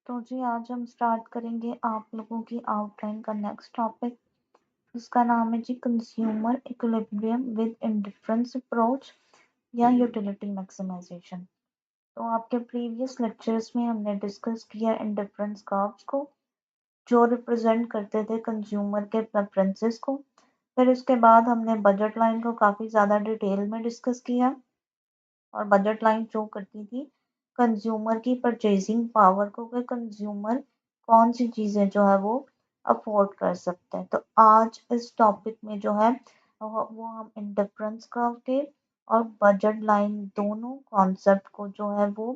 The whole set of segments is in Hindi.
तो जी आज हम स्टार्ट करेंगे आप लोगों की आउटलाइन का नेक्स्ट टॉपिक। उसका नाम है जी consumer equilibrium with indifference approach या यूटिलिटी मैक्सिमाइजेशन। तो आपके प्रीवियस लेक्चर्स में हमने डिस्कस किया इंडिफरेंस कर्व्स को, जो रिप्रेजेंट करते थे कंज्यूमर के प्रेफरेंसेस को। फिर उसके बाद हमने बजट लाइन को काफ़ी ज़्यादा डिटेल में डिस्कस किया, और बजट लाइन शो करती थी कंज्यूमर की परचेजिंग पावर को, कि कंज्यूमर कौन सी चीज़ें जो है वो अफोर्ड कर सकते हैं। तो आज इस टॉपिक में जो है वो हम इंडिफरेंस कर्व के और बजट लाइन दोनों कॉन्सेप्ट को जो है वो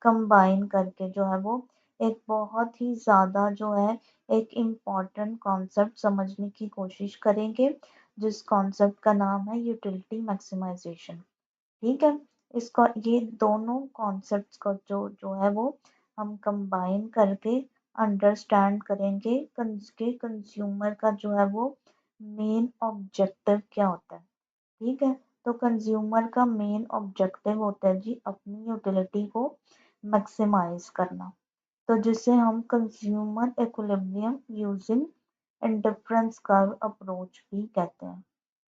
कंबाइन करके जो है वो एक बहुत ही ज़्यादा जो है एक इम्पॉर्टेंट कॉन्सेप्ट समझने की कोशिश करेंगे, जिस कॉन्सेप्ट का नाम है यूटिलिटी मैक्सिमाइजेशन। ठीक है, इसका ये दोनों कॉन्सेप्ट्स का जो जो है वो हम कंबाइन करके अंडरस्टैंड करेंगे के कंज्यूमर का जो है वो मेन ऑब्जेक्टिव क्या होता है। ठीक है, तो कंज्यूमर का मेन ऑब्जेक्टिव होता है जी अपनी यूटिलिटी को मैक्सिमाइज करना, तो जिसे हम consumer equilibrium using indifference curve approach भी कहते हैं।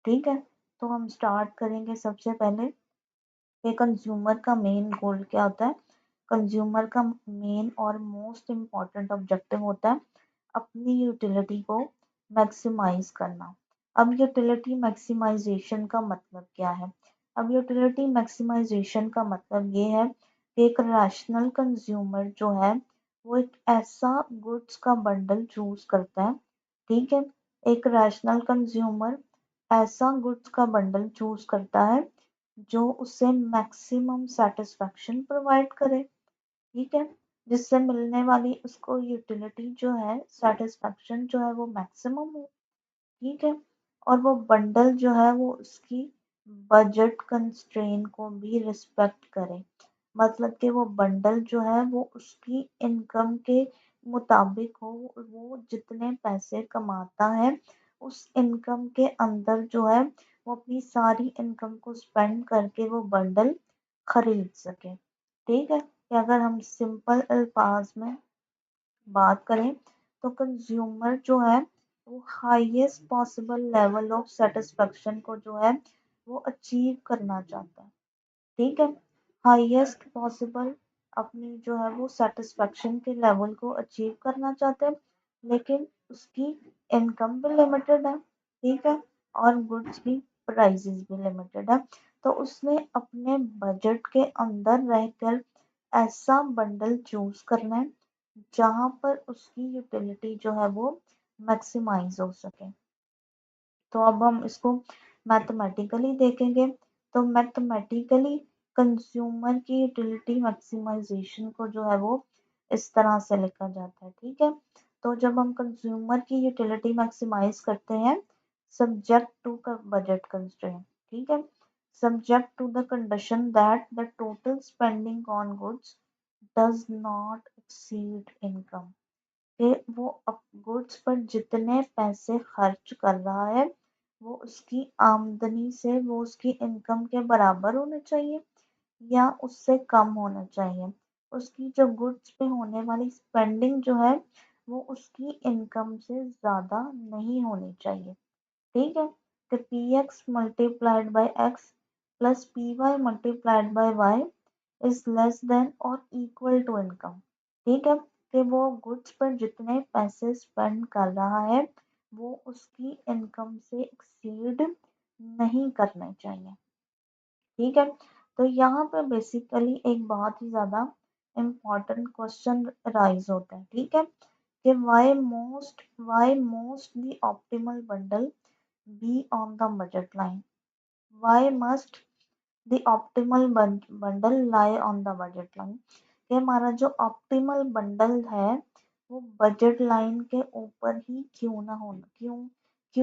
ठीक है, तो हम स्टार्ट करेंगे सबसे पहले कि कंज्यूमर का मेन गोल क्या होता है। कंज्यूमर का मेन और मोस्ट इम्पॉर्टेंट ऑब्जेक्टिव होता है अपनी यूटिलिटी को मैक्सिमाइज करना। अब यूटिलिटी मैक्सिमाइजेशन का मतलब क्या है? अब यूटिलिटी मैक्सिमाइजेशन का मतलब ये है कि एक रैशनल कंज्यूमर जो है वो एक ऐसा गुड्स का बंडल चूज करता है। ठीक है, एक रैशनल कंज्यूमर ऐसा गुड्स का बंडल चूज करता है जो उसे मैक्सिमम सेटिस्फेक्शन प्रोवाइड करे। ठीक है, जिससे मिलने वाली उसको यूटिलिटी जो है, सेटिस्फेक्शन जो है वो मैक्सिमम हो। ठीक है, और वो बंडल जो है वो उसकी बजट कंस्ट्रेन को भी रिस्पेक्ट करे। मतलब कि वो बंडल जो है वो उसकी इनकम के मुताबिक हो, वो जितने पैसे कमाता है उस इनकम के अंदर जो है वो अपनी सारी इनकम को स्पेंड करके वो बंडल खरीद सके। ठीक है, कि अगर हम सिंपल अल्फाज में बात करें तो कंज्यूमर जो है वो highest possible level of satisfaction को जो है वो अचीव करना चाहता है। ठीक है, हाईएस्ट पॉसिबल अपनी जो है वो सेटिस्फेक्शन के लेवल को अचीव करना चाहते हैं, लेकिन उसकी इनकम भी लिमिटेड है। ठीक है, और गुड्स की प्राइसेस भी लिमिटेड है। तो उसने अपने बजट के अंदर रहकर ऐसा बंडल चूज करना है जहां पर उसकी यूटिलिटी जो है वो मैक्सिमाइज हो सके। तो अब हम इसको मैथमेटिकली देखेंगे। तो मैथमेटिकली कंज्यूमर की यूटिलिटी मैक्सिमाइजेशन को जो है वो इस तरह से लिखा जाता है। ठीक है, तो जब हम कंज्यूमर की यूटिलिटी मैक्सिमाइज करते हैं सब्जेक्ट टू बजट कंस्ट्रेंट। ठीक है, subject to the condition that the total spending on goods does not exceed income, कि वो गुड्स पर जितने पैसे खर्च कर रहा है वो उसकी आमदनी से, वो उसकी इनकम के बराबर होने चाहिए या उससे कम होना चाहिए। उसकी जो गुड्स पे होने वाली स्पेंडिंग जो है वो उसकी इनकम से ज़्यादा नहीं होनी चाहिए। ठीक है, तो P X multiplied by X plus P Y multiplied by Y is less than और इक्वल टू इनकम। ठीक है, कि वो गुड्स पर जितने पैसे स्पेंड कर रहा है वो उसकी इनकम से एक्सीड नहीं करने चाहिए। ठीक है, तो यहाँ पे बेसिकली एक बहुत ही ज़्यादा इम्पॉर्टेंट क्वेश्चन राइज होता है। ठीक है, कि why most the optimal bundle be on the budget line, why must the optimal bundle lie on the budget line, कि हमारा जो ऑप्टिमल बंडल है वो बजट लाइन के ऊपर ही क्यों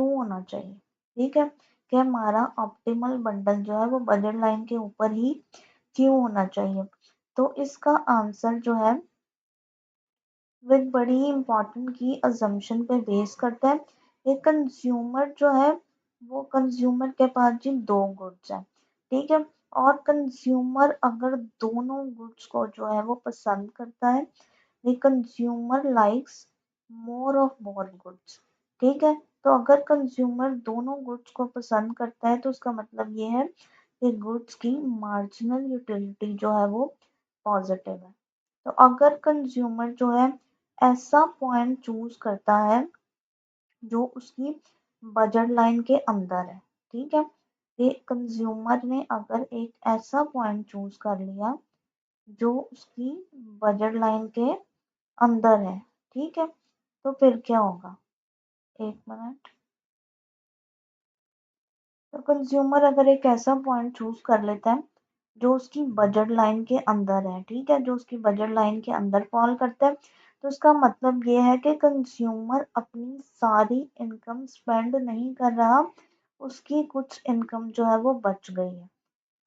होना चाहिए। ठीक है, कि हमारा ऑप्टिमल बंडल जो है वो बजट लाइन के ऊपर ही क्यों होना चाहिए। तो इसका आंसर जो है वो एक बड़ी इंपॉर्टेंट की अजम्पशन पे बेस करता है। एक कंज्यूमर जो है वो कंज्यूमर के पास जी दो गुड्स हैं। ठीक है, और कंज्यूमर अगर दोनों गुड्स को जो है वो पसंद करता है the consumer likes more of both goods. ठीक है, तो अगर कंज्यूमर दोनों गुड्स को पसंद करता है तो उसका मतलब ये है कि गुड्स की मार्जिनल यूटिलिटी जो है वो पॉजिटिव है। तो अगर कंज्यूमर जो है ऐसा पॉइंट चूज करता है जो उसकी बजट लाइन के अंदर है, ठीक है, ये कंज्यूमर ने अगर एक ऐसा पॉइंट चूज कर लिया जो उसकी बजट लाइन के अंदर है, ठीक है, तो फिर क्या होगा, एक मिनट। तो कंज्यूमर अगर एक ऐसा पॉइंट चूज कर लेता है जो उसकी बजट लाइन के अंदर है, ठीक है, जो उसकी बजट लाइन के अंदर फॉल करता है, तो इसका मतलब ये है कि कंज्यूमर अपनी सारी इनकम स्पेंड नहीं कर रहा, उसकी कुछ इनकम जो है वो बच गई है,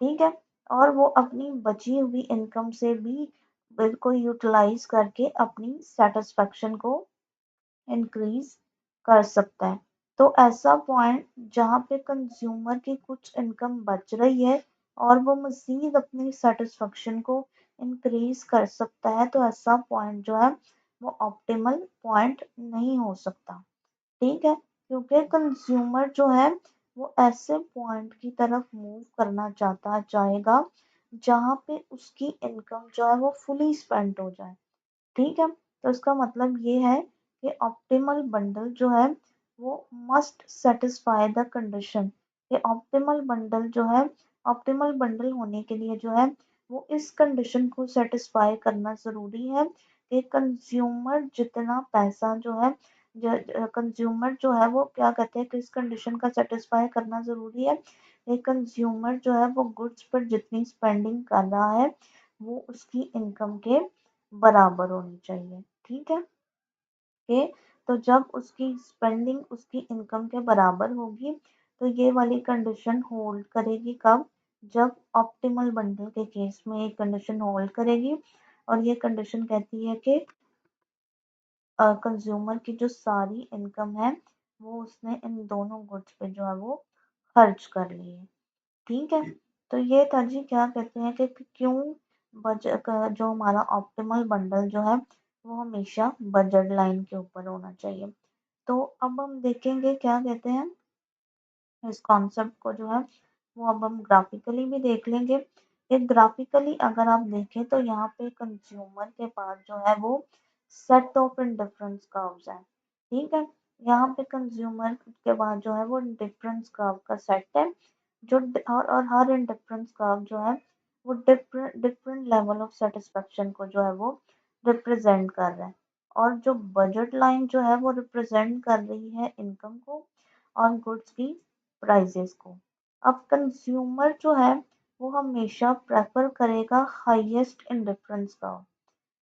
ठीक है, और वो अपनी बची हुई इनकम से भी बिल्कुल यूटिलाइज करके अपनी सेटिस्फेक्शन को इंक्रीज कर सकता है। तो ऐसा पॉइंट जहाँ पे कंज्यूमर की कुछ इनकम बच रही है और वो मज़ीद अपनी सेटिस्फेक्शन को इंक्रीज कर सकता है, तो ऐसा पॉइंट जो है वो ऑप्टिमल पॉइंट नहीं हो सकता, ठीक है, क्योंकि कंज्यूमर जो है वो ऐसे पॉइंट की तरफ मूव करना चाहेगा जहाँ पे उसकी इनकम जो है वो फुली स्पेंड हो जाए, ठीक है, तो इसका मतलब ये है कि ऑप्टिमल बंडल जो है वो मस्ट सेटिस्फाई द कंडीशन, कि ऑप्टिमल बंडल जो है, ऑप्टिमल बंडल होने के लिए जो है वो इस कंडीशन को सेटिस्फाई करना ज़रूरी है कि कंज्यूमर जितना पैसा जो है, कंज्यूमर जो है वो क्या कहते हैं, किस कंडीशन का सेटिस्फाई करना ज़रूरी है, कि कंज्यूमर जो है वो गुड्स पर जितनी स्पेंडिंग कर रहा है वो उसकी इनकम के बराबर होनी चाहिए, ठीक है, कि तो जब उसकी स्पेंडिंग उसकी इनकम के बराबर होगी तो ये वाली कंडीशन होल्ड करेगी कब, जब ऑप्टिमल बंडल के केस में ये कंडीशन होल्ड करेगी, और ये कंडीशन कहती है कि कंज्यूमर की जो सारी इनकम है वो उसने इन दोनों गुड्स पे जो है वो खर्च कर ली है, ठीक है, तो ये था जी, क्या कहते हैं कि क्यों जो हमारा ऑप्टिमल बंडल जो है वो हमेशा बजट लाइन के ऊपर होना चाहिए। तो अब हम देखेंगे क्या कहते हैं इस कॉन्सेप्ट को जो है वो अब हम ग्राफिकली भी देख लेंगे। एक ग्राफिकली अगर आप देखें तो यहाँ पे कंज्यूमर के पास जो है वो सेट ऑफ इंडिफरेंस कर्व्स है, ठीक है, यहाँ पे कंज्यूमर के पास जो है वो इंडिफरेंस कर्व का सेट है जो और हर इंडिफरेंस कर्व जो है वो different different level of satisfaction को जो है वो रिप्रेजेंट कर रहा है, और जो बजट लाइन जो है वो रिप्रेजेंट कर रही है इनकम को और गुड्स की प्राइसेस को। अब कंज्यूमर जो है वो हमेशा प्रेफर करेगा हाईएस्ट इंडिफरेंस कर्व,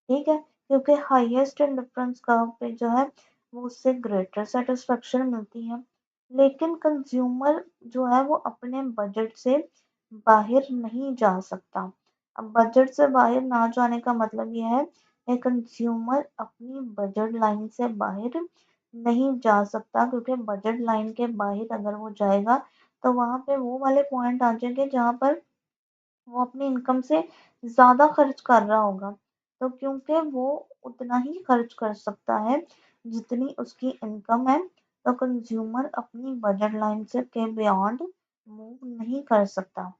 ठीक है, क्योंकि हाईएस्ट इंडिफरेंस कर्व पे जो है वो उससे ग्रेटर सेटिस्फेक्शन मिलती है, लेकिन कंज्यूमर जो है वो अपने बजट से बाहर नहीं जा सकता। अब बजट से बाहर ना जाने का मतलब ये है कि कंज्यूमर अपनी बजट लाइन से बाहर नहीं जा सकता, क्योंकि बजट लाइन के बाहर अगर वो जाएगा तो वहां पे वो वाले पॉइंट आ जाएंगे जहाँ पर वो अपनी इनकम से ज़्यादा खर्च कर रहा होगा, तो क्योंकि वो उतना ही खर्च कर सकता है जितनी उसकी इनकम है, तो कंज्यूमर अपनी बजट लाइन से के बियॉन्ड मूव नहीं कर सकता।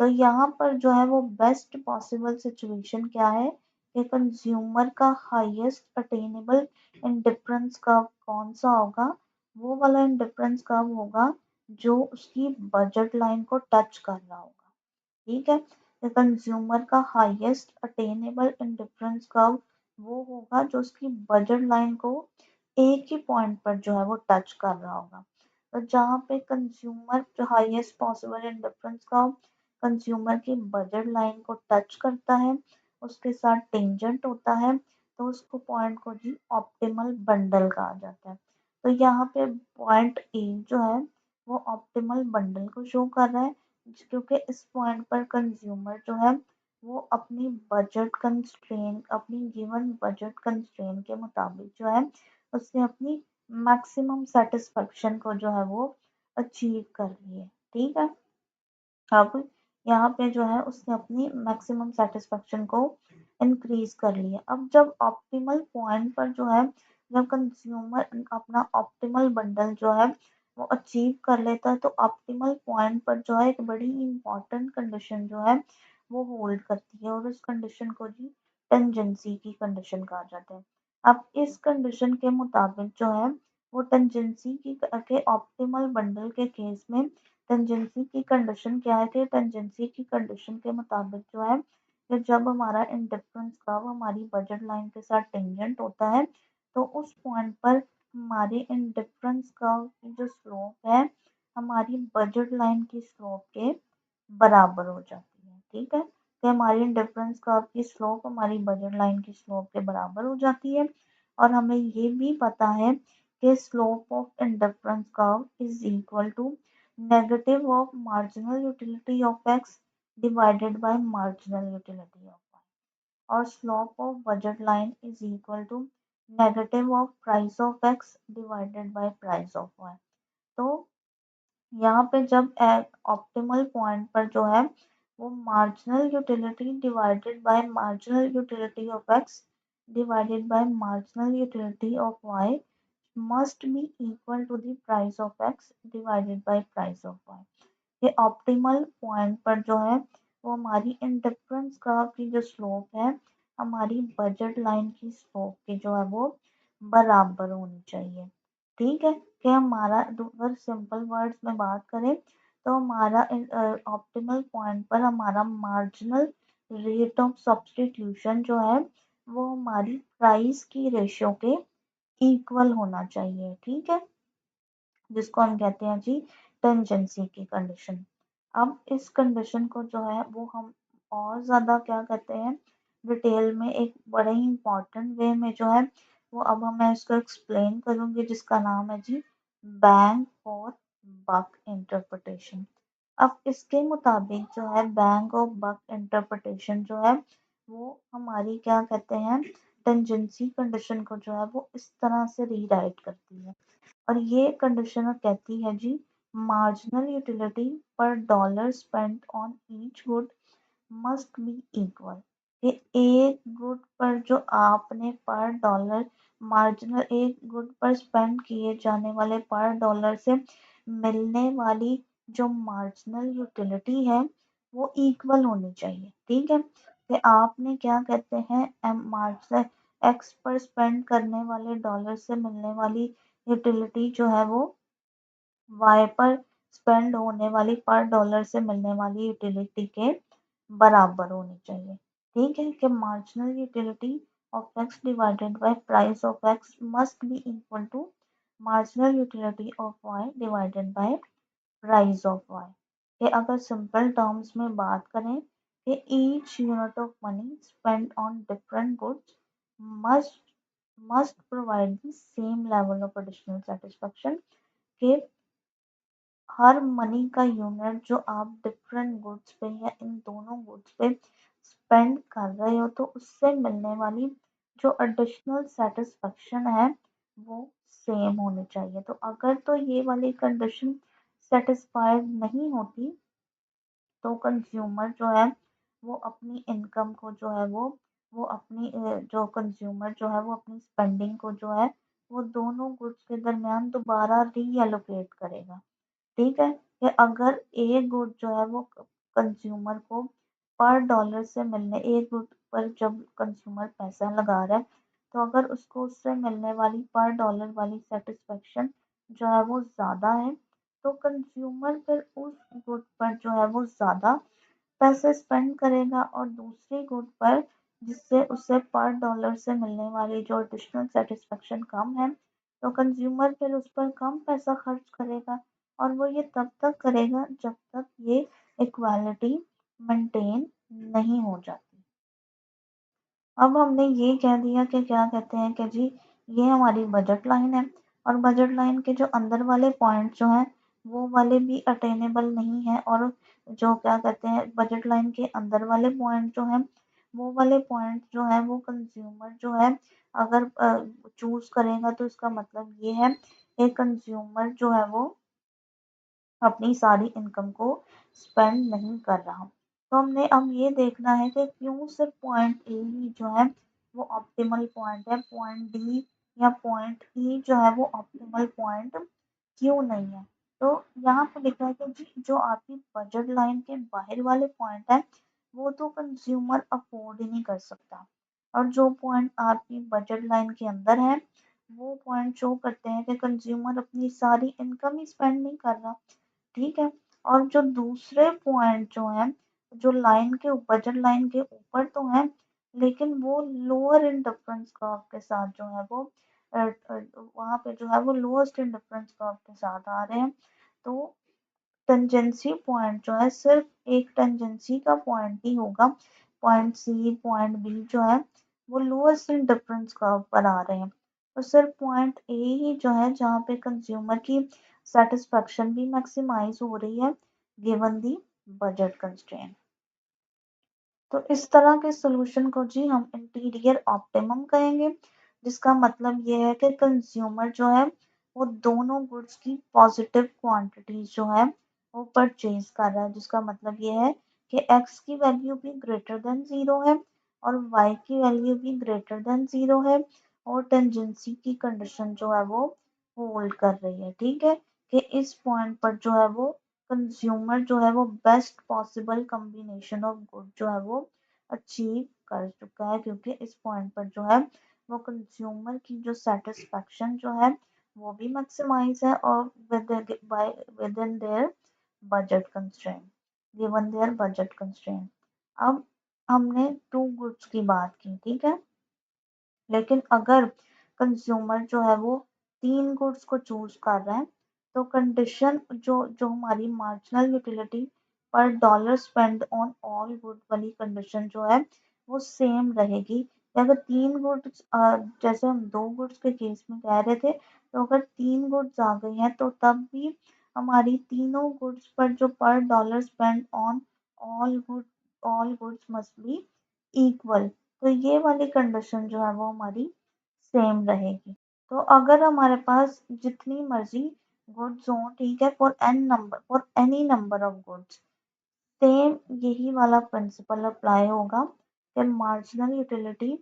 तो यहाँ पर जो है वो बेस्ट पॉसिबल सिचुएशन क्या है कि कंज्यूमर का हाईएस्ट अटेनेबल इंडिफरेंस कर्व कौन सा होगा, वो वाला इंडिफरेंस कर्व होगा जो उसकी बजट लाइन को टच कर रहा होगा, ठीक है, द कंज्यूमर का हाईएस्ट अटेनेबल इंडिफरेंस कर्व वो होगा जो उसकी बजट लाइन को एक ही पॉइंट पर जो है वो टच कर रहा होगा। तो जहाँ पे कंज्यूमर जो highest possible indifference curve consumer की बजट लाइन को टच करता है, उसके साथ टेंजेंट होता है, तो उसको पॉइंट को जी ऑप्टिमल बंडल कहा जाता है। तो यहाँ पे पॉइंट ए जो है वो ऑप्टिमल बंडल को शो कर रहा है, क्योंकि इस पॉइंट पर कंज्यूमर जो है वो अपनी बजट कंस्ट्रेन, अपनी गिवन बजट कंस्ट्रेन के मुताबिक जो है उसने अपनी मैक्सिमम सेटिस्फेक्शन को जो है वो अचीव कर ली है, ठीक है, अब यहाँ पे जो है उसने अपनी मैक्सिमम सेटिस्फेक्शन को इंक्रीज कर लिया। अब जब ऑप्टिमल पॉइंट पर जो है, जब कंज्यूमर अपना ऑप्टिमल बंडल जो है वो अचीव कर लेता है, तो ऑप्टिमल पॉइंट पर जो है एक बड़ी इंपॉर्टेंट कंडीशन जो है वो होल्ड करती है, और उस कंडीशन को जी टेंजेंसी की कंडीशन कहा जाता है। अब इस कंडीशन के मुताबिक जो है वो टेंजेंसी की के ऑप्टिमल बंडल के केस में टेंजेंसी की कंडीशन क्या है कि टेंजेंसी की कंडीशन के मुताबिक जो है कि जब हमारा इंडिफरेंस कर्व हमारी बजट लाइन के साथ टेंजेंट होता है, तो उस पॉइंट पर हमारे इंडिफरेंस कर्व की जो स्लोप है हमारी बजट लाइन की स्लोप के बराबर हो जाती है। ठीक है, तो हमारी इंडिफरेंस कर्व की स्लोप हमारी बजट लाइन की स्लोप के बराबर हो जाती है। और हमें ये भी पता है कि slope of indifference curve is equal to negative of marginal utility of X divided by marginal utility of Y, और slope of budget line is equal to negative of price of X divided by price of Y. तो यहाँ पे जब ऑप्टिमल पॉइंट पर जो है वो marginal utility divided by marginal utility of X divided by marginal utility of Y must be equal to the price of X divided by price of Y. ये ऑप्टिमल पॉइंट पर जो है वो हमारी इंडिफरेंस कर्व की जो स्लोप है हमारी बजट लाइन की स्लोप की जो है वो बराबर होनी चाहिए। ठीक है, कि हमारा अगर सिंपल वर्ड्स में बात करें तो हमारा ऑप्टिमल पॉइंट पर हमारा मार्जिनल रेट ऑफ सब्स्टिट्यूशन जो है वो हमारी प्राइस की रेशियो के इक्वल होना चाहिए। ठीक है, जिसको हम कहते हैं जी टेंजेंसी की कंडीशन। अब इस कंडीशन को जो है वो हम और ज़्यादा क्या कहते हैं डिटेल में एक बड़े ही इम्पोर्टेंट वे में जो है वो अब मैं इसको एक्सप्लेन करूंगी, जिसका नाम है जी बैंक और बक इंटरप्रिटेशन। अब इसके मुताबिक जो है बैंक ऑफ बक इंटरप्रिटेशन जो है वो हमारी क्या कहते हैं टेंजेंसी कंडीशन को जो है वो इस तरह से रीराइट करती है। और ये कंडीशन कहती है जी मार्जिनल यूटिलिटी पर dollar spent on each good must be equal. कि एक गुड पर जो आपने पर डॉलर मार्जिनल एक गुड पर स्पेंड किए जाने वाले पर डॉलर से मिलने वाली जो मार्जिनल यूटिलिटी है वो इक्वल होनी चाहिए। ठीक है, कि आपने क्या कहते हैं मार्जिनल एक्स पर स्पेंड करने वाले डॉलर से मिलने वाली यूटिलिटी जो है वो वाई पर स्पेंड होने वाली पर डॉलर से मिलने वाली यूटिलिटी के बराबर होनी चाहिए। ठीक है, कि marginal utility of X divided by price of X must be equal to marginal utility of Y divided by price of Y. कि अगर सिंपल टर्म्स में बात करें कि each unit of money spend on different goods must must provide the same level of additional satisfaction. कि हर मनी का यूनिट जो आप डिफरेंट गुड्स पे या इन दोनों गुड्स पे स्पेंड कर रहे हो तो उससे मिलने वाली जो एडिशनल सेटिस्फेक्शन है वो सेम होनी चाहिए। तो अगर तो ये वाली कंडीशन सेटिस्फाइड नहीं होती तो कंज्यूमर जो है वो अपनी इनकम को जो है वो अपनी जो कंज्यूमर जो है वो अपनी स्पेंडिंग को जो है वो दोनों गुड्स के दरमियान दोबारा रीएलोकेट करेगा। ठीक है, कि अगर एक गुड जो है वो कंज्यूमर को पर डॉलर से मिलने एक गुड पर जब कंज्यूमर पैसा लगा रहा है तो अगर उसको उससे मिलने वाली पर डॉलर वाली सेटिस्फेक्शन जो है वो ज़्यादा है तो कंज्यूमर फिर उस गुड पर जो है वो ज़्यादा पैसे स्पेंड करेगा, और दूसरी गुड पर जिससे उसे पर डॉलर से मिलने वाली जो एडिशनल सेटिस्फेक्शन कम है तो कंज्यूमर फिर उस पर कम पैसा खर्च करेगा। और वो ये तब तक करेगा जब तक ये इक्वालिटी मेंटेन नहीं हो जाती। अब हमने ये कह दिया कि क्या कहते हैं कि जी ये हमारी बजट लाइन है, और बजट लाइन के जो अंदर वाले पॉइंट जो हैं वो वाले भी अटेनेबल नहीं है, और जो क्या कहते हैं बजट लाइन के अंदर वाले पॉइंट जो हैं वो वाले पॉइंट जो है वो कंज्यूमर जो है अगर चूज करेगा तो इसका मतलब ये है कि कंज्यूमर जो है वो अपनी सारी इनकम को स्पेंड नहीं कर रहा। तो हमने अब ये देखना है कि क्यों सिर्फ पॉइंट ए ही जो है वो ऑप्टिमल पॉइंट है, पॉइंट डी या पॉइंट ई जो है वो ऑप्टिमल पॉइंट क्यों नहीं है। तो यहाँ पे लिखा है कि जी जो आपकी बजट लाइन के बाहर वाले पॉइंट है वो तो कंज्यूमर अफोर्ड ही नहीं कर सकता, और जो पॉइंट आपकी बजट लाइन के अंदर है वो पॉइंट शो करते हैं कि कंज्यूमर अपनी सारी इनकम ही स्पेंड नहीं कर रहा। ठीक है। और जो दूसरे पॉइंट जो है जो लाइन के बजट लाइन के ऊपर तो है, लेकिन वो लोअर इंडिफरेंस कर्व के साथ जो है वो वहाँ पे जो है वो लोएस्ट इंडिफरेंस कर्व के साथ आ रहे हैं। तो टेंजेंसी पॉइंट जो है सिर्फ एक टेंजेंसी का पॉइंट ही होगा, पॉइंट सी पॉइंट बी जो है वो लोएस्ट इंडिफरेंस कर्व पर आ रहे हैं। तो सिर्फ पॉइंट ए ही जो है जहाँ पे कंज्यूमर की सेटिस्फेक्शन भी मैक्सिमाइज हो रही है गिवन दी बजट कंस्ट्रेंट। तो इस तरह के सॉल्यूशन को जी हम इंटीरियर ऑप्टिमम कहेंगे, जिसका मतलब ये है कि कंज्यूमर जो है वो दोनों गुड्स की पॉजिटिव क्वांटिटीज जो है वो परचेज कर रहा है, जिसका मतलब ये है कि एक्स की वैल्यू भी ग्रेटर देन जीरो है और वाई की वैल्यू भी ग्रेटर देन जीरो है, और टेंजेंसी की कंडीशन जो है वो होल्ड कर रही है। ठीक है, कि इस पॉइंट पर जो है वो कंज्यूमर जो है वो best possible combination of good जो है वो अचीव कर चुका है, क्योंकि इस पॉइंट पर जो है वो कंज्यूमर की जो सेटिस्फेक्शन जो है वो भी मैक्सिमाइज है और with in their budget constraint, given their budget constraint. अब हमने टू गुड्स की बात की, ठीक है, लेकिन अगर कंज्यूमर जो है वो तीन गुड्स को चूज कर रहे हैं तो कंडीशन जो जो हमारी मार्जिनल यूटिलिटी पर dollar spend on all good वाली कंडीशन जो है वो सेम रहेगी। अगर तीन गुड्स जैसे हम दो गुड्स के केस में कह रहे थे, तो अगर तीन गुड्स आ गई हैं तो तब भी हमारी तीनों गुड्स पर जो पर dollar spend on all good all goods must be equal. तो ये वाली कंडीशन जो है वो हमारी सेम रहेगी। तो अगर हमारे पास जितनी मर्जी गुड्स हों, ठीक है, for any number of goods, same यही वाला प्रिंसिपल अप्लाई होगा कि marginal utility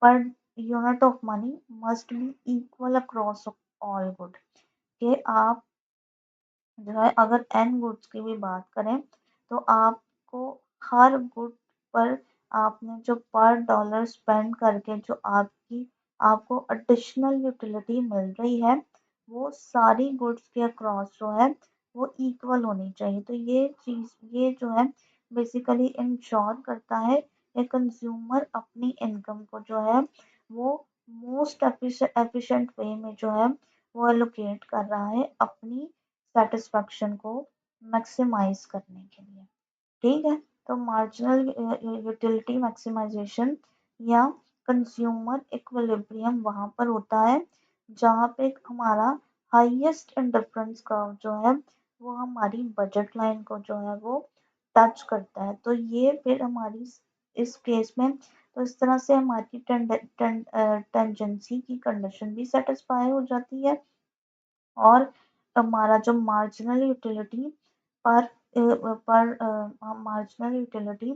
per unit of money must be equal across all good. कि आप जो है अगर एन गुड्स की भी बात करें तो आपको हर गुड पर आपने जो पर डॉलर स्पेंड करके जो आपको एडिशनल यूटिलिटी मिल रही है वो सारी गुड्स के अक्रॉस जो है वो इक्वल होनी चाहिए। तो ये जो है बेसिकली इंश्योर करता है कि कंज्यूमर अपनी इनकम को जो है वो मोस्ट एफिशिएंट वे में जो है वो एलोकेट कर रहा है अपनी सेटिस्फेक्शन को मैक्सिमाइज करने के लिए। ठीक है, तो मार्जिनल यूटिलिटी मैक्सिमाइजेशन या कंज्यूमर इक्विलिब्रियम वहां पर होता है जहां पे हमारा हाईएस्ट इंडिफरेंस कर्व जो है वो हमारी बजट लाइन को जो है वो टच करता है। तो ये फिर हमारी इस केस में तो इस तरह से हमारी टेंजेंसी की कंडीशन भी सेटिस्फाई हो जाती है, और हमारा जो मार्जिनल यूटिलिटी पर मार्जिनल यूटिलिटी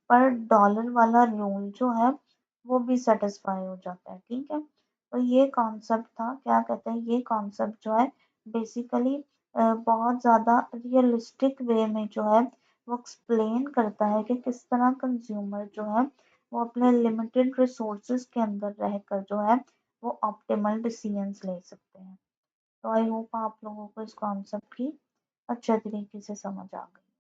पर डॉलर वाला रूल जो है वो भी सेटिस्फाई हो जाता है। ठीक है, तो ये कॉन्सेप्ट था, क्या कहते हैं, ये कॉन्सेप्ट जो है बेसिकली बहुत ज़्यादा रियलिस्टिक वे में जो है वो एक्सप्लेन करता है कि किस तरह कंज्यूमर जो है वो अपने लिमिटेड रिसोर्सेज के अंदर रहकर जो है वो ऑप्टिमल डिसीजंस ले सकते हैं। तो आई होप आप लोगों को इस कॉन्सेप्ट की अच्छे तरीके से समझ आ गई।